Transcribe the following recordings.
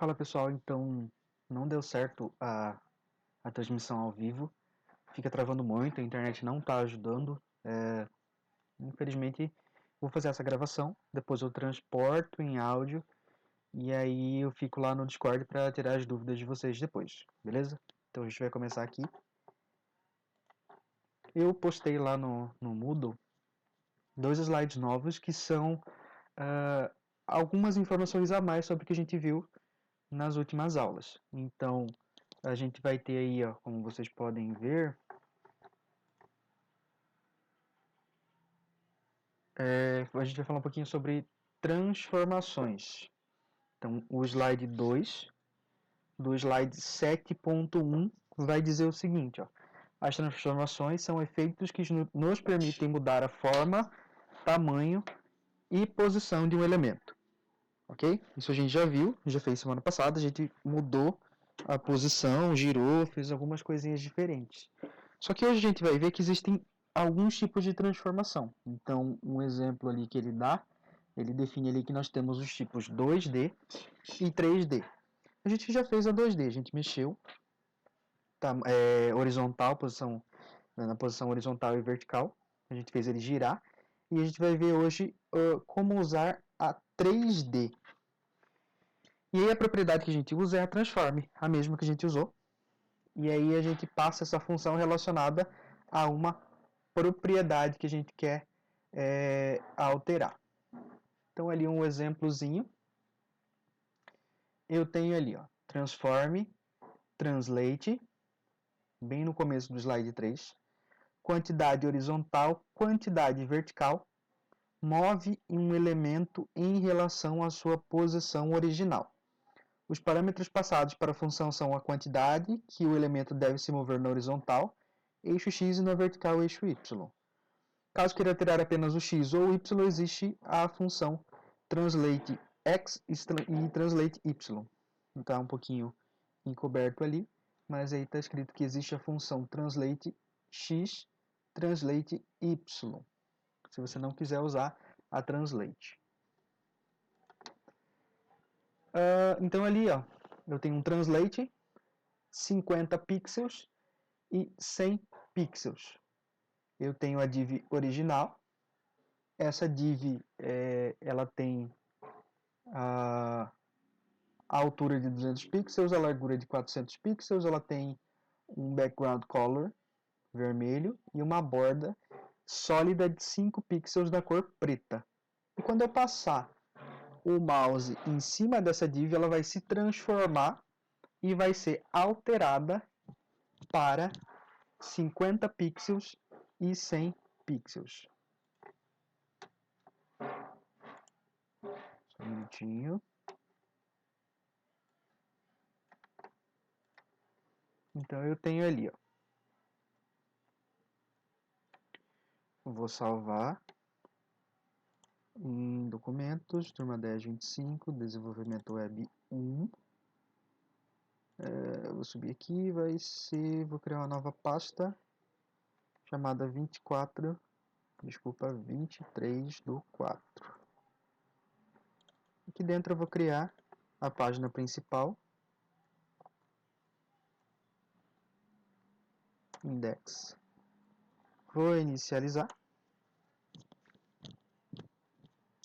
Fala pessoal, então não deu certo a transmissão ao vivo, fica travando muito, a internet não está ajudando. Infelizmente, vou fazer essa gravação, depois eu transporto em áudio e aí eu fico lá no Discord para tirar as dúvidas de vocês depois, beleza? Então a gente vai começar aqui. Eu postei lá no Moodle 2 slides novos que são algumas informações a mais sobre o que a gente viu nas últimas aulas. Então, a gente vai ter aí, ó, como vocês podem ver, a gente vai falar um pouquinho sobre transformações. Então, o slide 2, do slide 7.1, vai dizer o seguinte, ó, as transformações são efeitos que nos permitem mudar a forma, tamanho e posição de um elemento. Ok? Isso a gente já viu, já fez semana passada, a gente mudou a posição, girou, fez algumas coisinhas diferentes. Só que hoje a gente vai ver que existem alguns tipos de transformação. Então, um exemplo ali que ele dá, ele define ali que nós temos os tipos 2D e 3D. A gente já fez a 2D, a gente mexeu horizontal, na posição horizontal e vertical, a gente fez ele girar, e a gente vai ver hoje como usar a 3D. E aí a propriedade que a gente usa é a transform, a mesma que a gente usou. E aí a gente passa essa função relacionada a uma propriedade que a gente quer alterar. Então ali um exemplozinho. Eu tenho ali, ó, transform, translate, bem no começo do slide 3. Quantidade horizontal, quantidade vertical, move um elemento em relação à sua posição original. Os parâmetros passados para a função são a quantidade, que o elemento deve se mover na horizontal, eixo x e na vertical eixo y. Caso queira alterar apenas o x ou o y, existe a função translate x e translate y. Está um pouquinho encoberto ali, mas aí está escrito que existe a função translate x, translate y, se você não quiser usar a translate. Então ali, ó, eu tenho um translate, 50 pixels e 100 pixels. Eu tenho a div original. Essa div ela tem a altura de 200 pixels, a largura de 400 pixels, ela tem um background color vermelho e uma borda sólida de 5 pixels da cor preta. E quando eu passar o mouse em cima dessa div, ela vai se transformar e vai ser alterada para 50 pixels e 100 pixels. Só um minutinho. Então eu tenho ali, ó. Vou salvar em documentos, turma 1025, desenvolvimento web 1. Vou subir aqui, vou criar uma nova pasta chamada 23/4. Aqui dentro eu vou criar a página principal, index. Vou inicializar.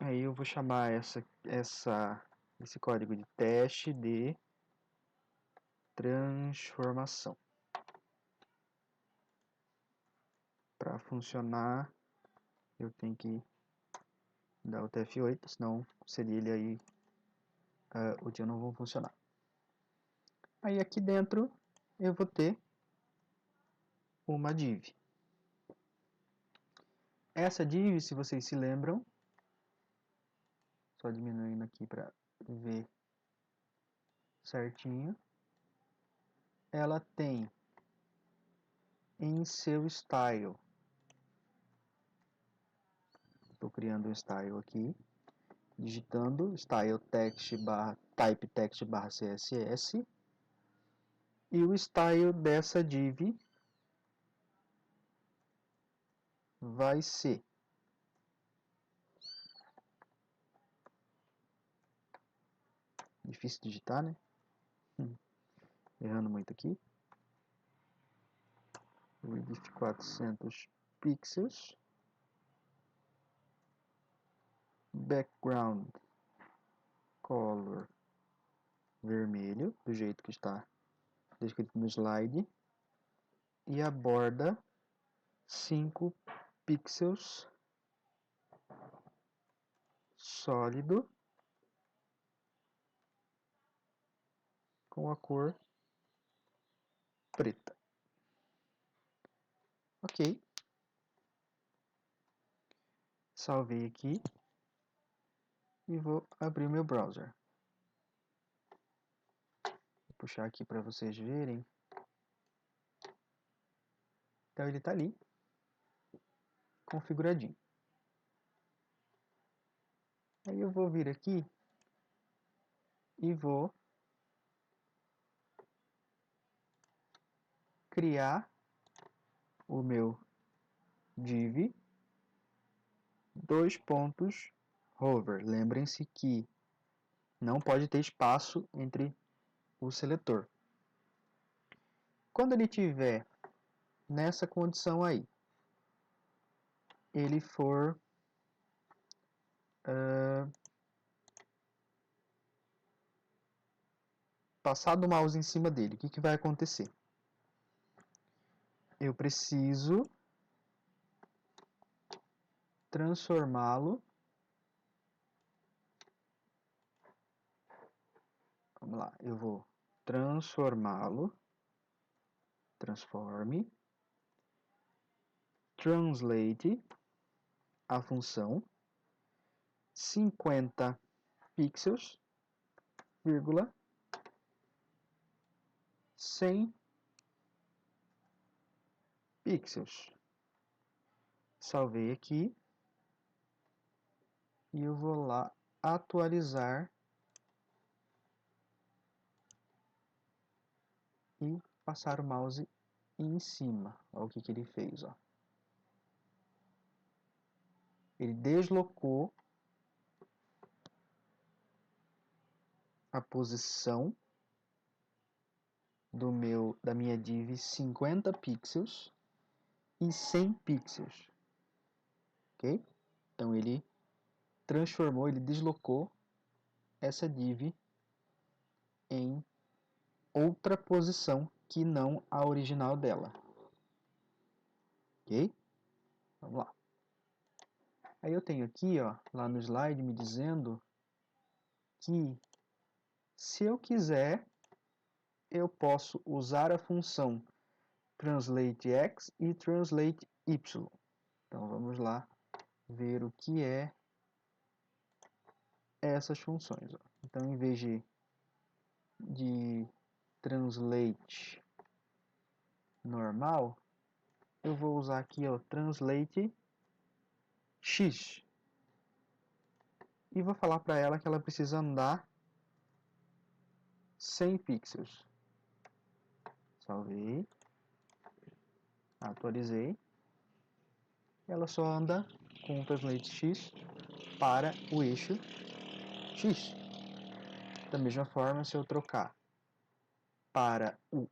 Aí eu vou chamar esse código de teste de transformação. Para funcionar, eu tenho que dar o TF8, senão seria ele aí, o dia não vão funcionar. Aí aqui dentro eu vou ter uma div. Essa div, se vocês se lembram, só diminuindo aqui para ver certinho, ela tem em seu style, estou criando um style aqui, digitando style text type text css, e o style dessa div vai ser difícil digitar, né? Errando muito aqui. Width 400 pixels. Background color vermelho, do jeito que está descrito no slide. E a borda 5 pixels sólido com a cor preta. Ok. Salvei aqui e vou abrir o meu browser. Vou puxar aqui para vocês verem. Então ele está ali, configuradinho. Aí eu vou vir aqui e vou criar o meu div hover. Lembrem-se que não pode ter espaço entre o seletor. Quando ele tiver nessa condição aí, ele for passado o mouse em cima dele, o que vai acontecer? Eu preciso transformá-lo. Vamos lá, eu vou transformá-lo. Transforme. Translate a função 50 pixels, vírgula, 100 pixels. Salvei aqui e eu vou lá atualizar e passar o mouse em cima. Olha o que ele fez, ó. Ele deslocou a posição da minha div 50 pixels e 100 pixels. Ok? Então ele transformou, ele deslocou essa div em outra posição que não a original dela. Ok? Vamos lá. Aí eu tenho aqui, ó, lá no slide, me dizendo que se eu quiser, eu posso usar a função translateX e translateY. Então vamos lá ver o que é essas funções. Ó. Então em vez de translate normal, eu vou usar aqui o translate x e vou falar para ela que ela precisa andar 100 pixels. Salvei, atualizei. Ela só anda com o translate x para o eixo x. Da mesma forma, se eu trocar para o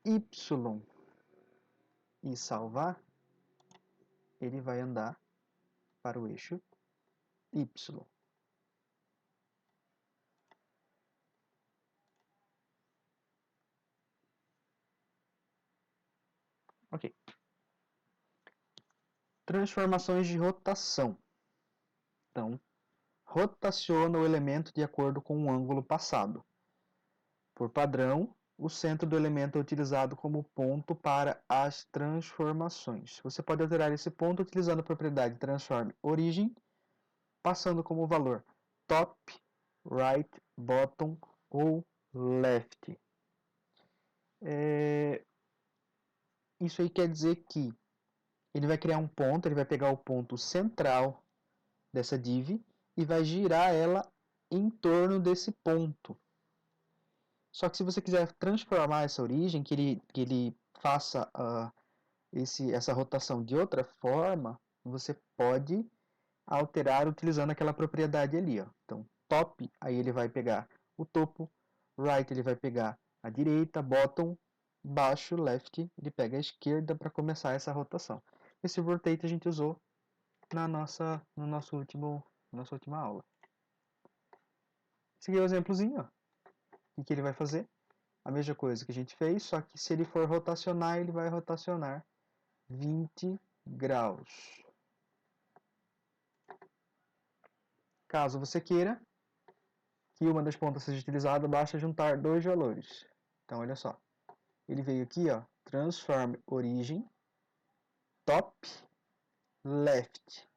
y e salvar, ele vai andar para o eixo y. Ok. Transformações de rotação. Então, rotaciona o elemento de acordo com o ângulo passado. Por padrão, o centro do elemento é utilizado como ponto para as transformações. Você pode alterar esse ponto utilizando a propriedade transform origem, passando como valor top, right, bottom ou left. Isso aí quer dizer que ele vai criar um ponto, ele vai pegar o ponto central dessa div e vai girar ela em torno desse ponto. Só que se você quiser transformar essa origem, que ele faça essa rotação de outra forma, você pode alterar utilizando aquela propriedade ali. Ó. Então, top, aí ele vai pegar o topo. Right ele vai pegar a direita, bottom, baixo, left, ele pega a esquerda para começar essa rotação. Esse rotate a gente usou na nossa última aula. Esse aqui é o exemplozinho, ó. O que ele vai fazer? A mesma coisa que a gente fez, só que se ele for rotacionar, ele vai rotacionar 20 graus. Caso você queira que uma das pontas seja utilizada, basta juntar dois valores. Então, olha só. Ele veio aqui, ó, transform origin, top, left.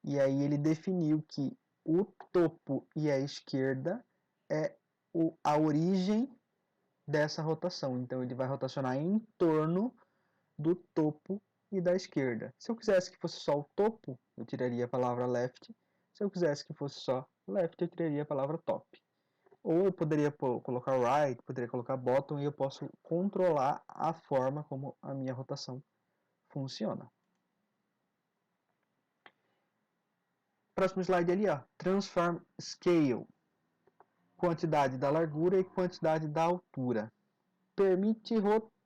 E aí ele definiu que o topo e a esquerda é a origem dessa rotação. Então, ele vai rotacionar em torno do topo e da esquerda. Se eu quisesse que fosse só o topo, eu tiraria a palavra left. Se eu quisesse que fosse só left, eu tiraria a palavra top. Ou eu poderia colocar right, poderia colocar bottom, e eu posso controlar a forma como a minha rotação funciona. Próximo slide ali, ó, transform scale. Quantidade da largura e quantidade da altura. Permite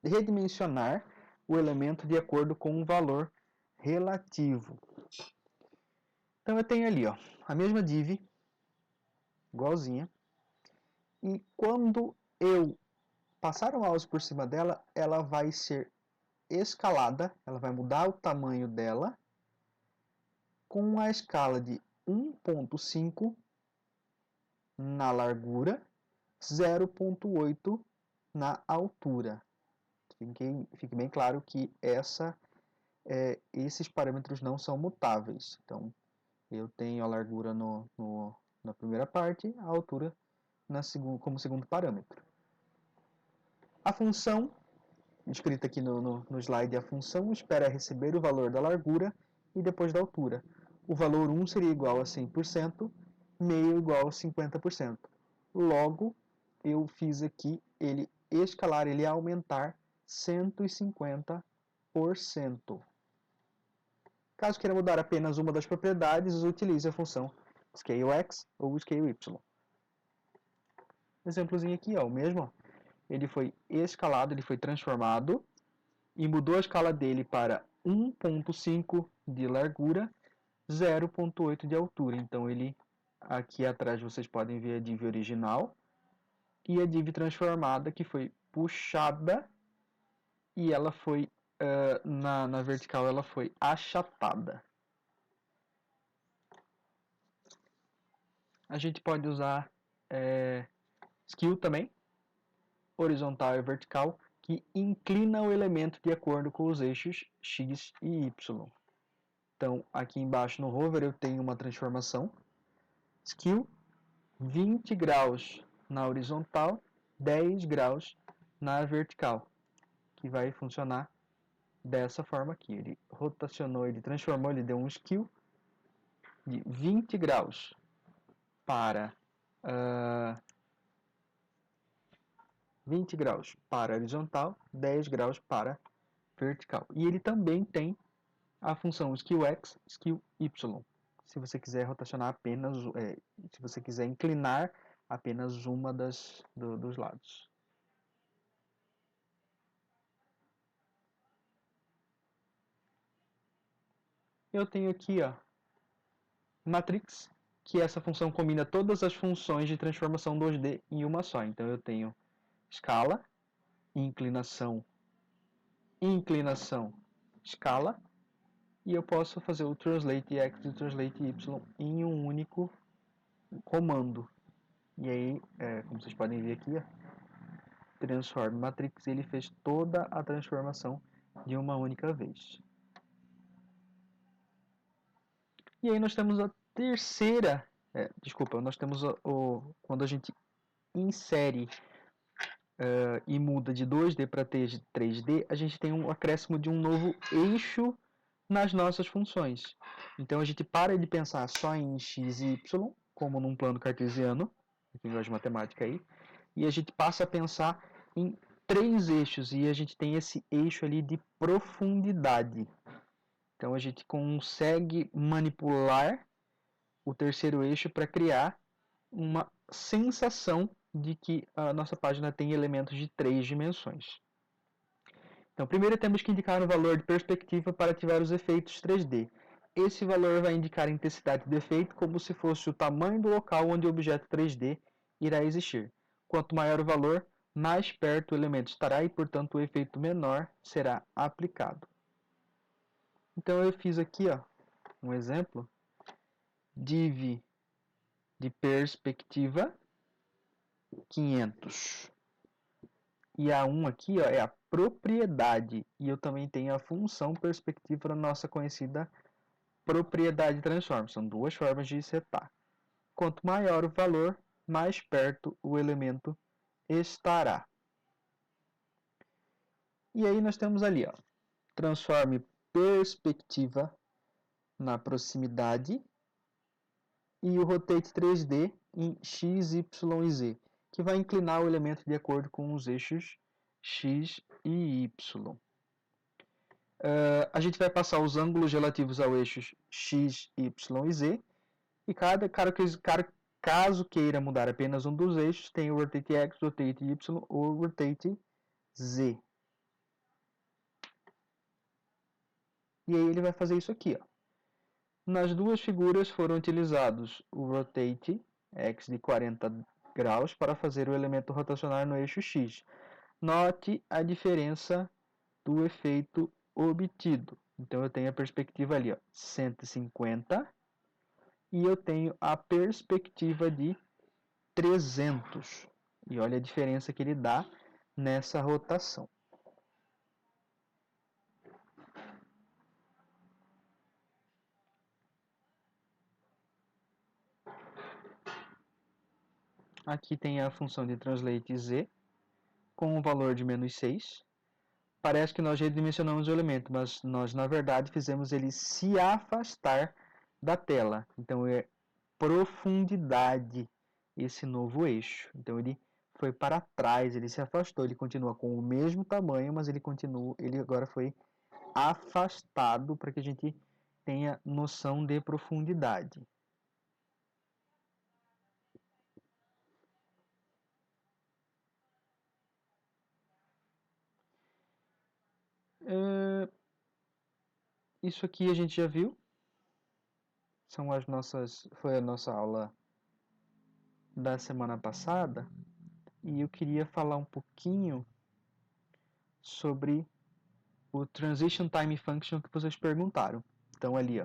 redimensionar o elemento de acordo com um valor relativo. Então eu tenho ali, ó, a mesma div, igualzinha, e quando eu passar o mouse por cima dela, ela vai ser escalada, ela vai mudar o tamanho dela com a escala de 1.5 na largura, 0.8 na altura. Fique bem claro que esses parâmetros não são mutáveis. Então, eu tenho a largura na primeira parte, a altura como segundo parâmetro. A função, escrita aqui no slide, a função espera receber o valor da largura e depois da altura. O valor 1 seria igual a 100%, meio igual a 50%. Logo, eu fiz aqui ele escalar, ele aumentar 150%. Caso queira mudar apenas uma das propriedades, utilize a função scalex ou scaley. Exemplozinho aqui, ó, o mesmo. Ele foi escalado, ele foi transformado e mudou a escala dele para 1.5 de largura, 0.8 de altura. Então, ele aqui atrás vocês podem ver a div original e a div transformada que foi puxada e ela foi na vertical ela foi achatada. A gente pode usar scale também, horizontal e vertical, que inclina o elemento de acordo com os eixos x e y. Então, aqui embaixo no hover eu tenho uma transformação scale 20 graus na horizontal, 10 graus na vertical, que vai funcionar dessa forma aqui. Ele rotacionou, ele transformou, ele deu um skew de 20 graus para 20 graus para horizontal, 10 graus para vertical. E ele também tem a função skewx, skewy. Se você quiser rotacionar apenas, se você quiser inclinar apenas uma dos lados. Eu tenho aqui, ó, matrix, que essa função combina todas as funções de transformação 2D em uma só. Então eu tenho escala, inclinação, escala, e eu posso fazer o translate x e o translate y em um único comando. E aí, como vocês podem ver aqui, ó, transform matrix, ele fez toda a transformação de uma única vez. E aí nós temos a terceira, nós temos quando a gente insere e muda de 2D para 3D, a gente tem um acréscimo de um novo eixo nas nossas funções. Então a gente para de pensar só em x e y, como num plano cartesiano, aqui em de matemática aí, e a gente passa a pensar em 3 eixos, e a gente tem esse eixo ali de profundidade. Então a gente consegue manipular o terceiro eixo para criar uma sensação de que a nossa página tem elementos de 3 dimensões. Então, primeiro temos que indicar um valor de perspectiva para ativar os efeitos 3D. Esse valor vai indicar a intensidade do efeito como se fosse o tamanho do local onde o objeto 3D irá existir. Quanto maior o valor, mais perto o elemento estará e, portanto, o efeito menor será aplicado. Então, eu fiz aqui um exemplo. Div de perspectiva 500. E a 1 aqui é a propriedade. E eu também tenho a função perspectiva na nossa conhecida propriedade transform. São duas formas de setar. Quanto maior o valor, mais perto o elemento estará. E aí nós temos ali, transforme perspectiva na proximidade e o rotate 3D em x, y e z, que vai inclinar o elemento de acordo com os eixos x e y. A gente vai passar os ângulos relativos ao eixos x, y e z, e caso queira mudar apenas um dos eixos, tem o rotate x, rotate y ou rotate z. E aí ele vai fazer isso aqui. Nas duas figuras foram utilizados o rotate x de 40 graus para fazer o elemento rotacionar no eixo x. Note a diferença do efeito obtido. Então eu tenho a perspectiva ali, 150, e eu tenho a perspectiva de 300. E olha a diferença que ele dá nessa rotação. Aqui tem a função de translate z com o valor de -6. Parece que nós redimensionamos o elemento, mas nós na verdade fizemos ele se afastar da tela. Então é profundidade esse novo eixo. Então ele foi para trás, ele se afastou, ele continua com o mesmo tamanho, mas ele agora foi afastado para que a gente tenha noção de profundidade. Isso aqui a gente já viu. Foi a nossa aula da semana passada. E eu queria falar um pouquinho sobre o Transition Time Function que vocês perguntaram. Então ali,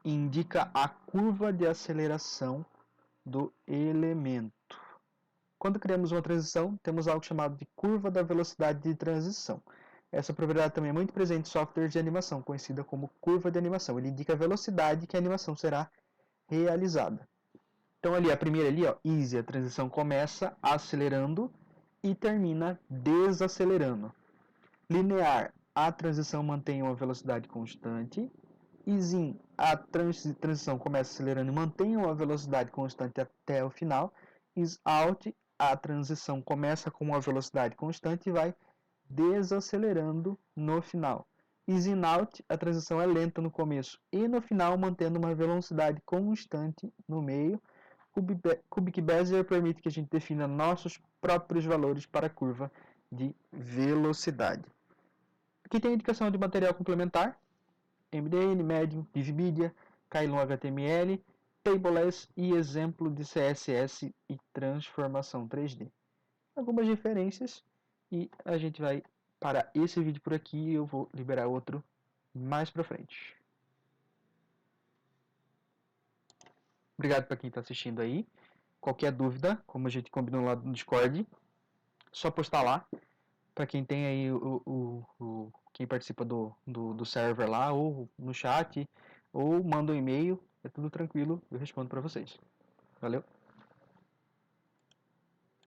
indica a curva de aceleração do elemento. Quando criamos uma transição, temos algo chamado de curva da velocidade de transição. Essa propriedade também é muito presente em softwares de animação, conhecida como curva de animação. Ele indica a velocidade que a animação será realizada. Então ali, a primeira ali, easy, a transição começa acelerando e termina desacelerando. Linear, a transição mantém uma velocidade constante. Easy, a transição começa acelerando e mantém uma velocidade constante até o final. Out, a transição começa com uma velocidade constante e vai desacelerando no final. Easy out, a transição é lenta no começo e no final, mantendo uma velocidade constante no meio. Cubic Bezier permite que a gente defina nossos próprios valores para a curva de velocidade. Aqui tem a indicação de material complementar, MDN, Medium, Divimedia, Kylon HTML, Tableless e exemplo de CSS e transformação 3D. Algumas referências e a gente vai parar esse vídeo por aqui e eu vou liberar outro mais pra frente. Obrigado para quem está assistindo aí. Qualquer dúvida, como a gente combinou lá no Discord, só postar lá. Para quem tem aí quem participa do server lá, ou no chat, ou manda um e-mail, é tudo tranquilo, eu respondo para vocês. Valeu!